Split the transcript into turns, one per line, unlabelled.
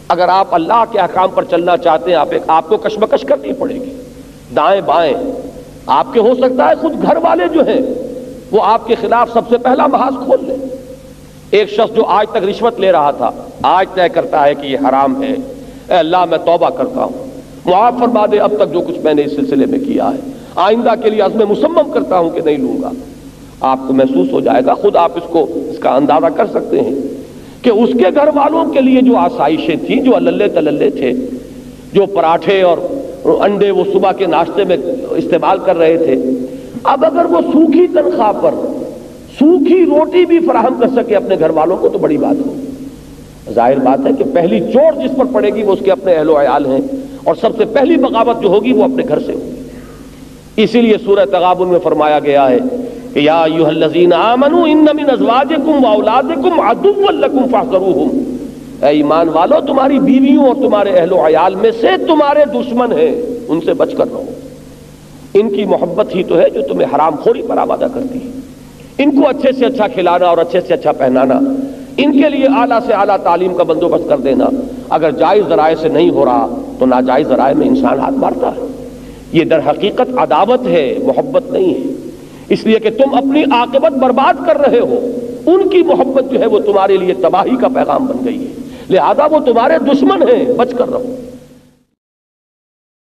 اگر آپ اللہ کے احکام پر چلنا چاہتے ہیں آپ کو کشمکش کرنی پڑے گی، دائیں بائیں آپ کے ہو سکتا ہے خود گھر والے جو ہیں وہ آپ کے خلاف سب سے پہلا محاذ کھول لیں۔ ایک شخص جو آج تک رشوت لے رہا تھا آج طے کرتا ہے کہ یہ حرام ہے، اے اللہ میں توبہ کرتا ہوں، معاف فرما دے اب تک جو کچھ میں نے اس سلسلے میں کیا ہے، آئندہ کے لیے عزم مصمم کرتا ہوں کہ نہیں لوں گا۔ آپ کو محسوس ہو جائے گا، خود آپ اس کا اندازہ کر سکتے ہیں کہ اس کے گھر والوں کے لیے جو آسائشیں تھیں، جو اللے تللے تھے، جو پراٹھے اور انڈے وہ صبح کے ناشتے میں استعمال کر رہے تھے، اب اگر وہ سوکھی تنخواہ پر سوکھی روٹی بھی فراہم کر سکے اپنے گھر والوں کو تو بڑی بات ہو۔ ظاہر بات ہے کہ پہلی چوٹ جس پر پڑے گی وہ اس کے اپنے اہل و عیال ہیں، اور سب سے پہلی بغاوت جو ہوگی وہ اپنے گھر سے ہوگی۔ اسی لیے سورہ تغابن میں فرمایا گیا ہے کہ یا ایھا الذین آمنوا ان من ازواجکم واولادکم عدوا لکم فاحذروہم، اے ایمان والو تمہاری بیویوں اور تمہارے اہل و عیال میں سے تمہارے دشمن ہیں، ان سے بچ کر رہو۔ ان کی محبت ہی تو ہے جو تمہیں حرام خوری پر آمادہ کرتی ہے۔ ان کو اچھے سے اچھا کھلانا اور اچھے سے اچھا پہنانا، ان کے لیے اعلیٰ سے اعلیٰ تعلیم کا بندوبست کر دینا، اگر جائز ذرائع سے نہیں ہو رہا تو ناجائز ذرائع میں انسان ہاتھ مارتا ہے۔ یہ در حقیقت عداوت ہے، محبت نہیں ہے، اس لیے کہ تم اپنی عاقبت برباد کر رہے ہو۔ ان کی محبت جو ہے وہ تمہارے لیے تباہی کا پیغام بن گئی ہے، لہذا وہ تمہارے دشمن ہیں، بچ کر رہو۔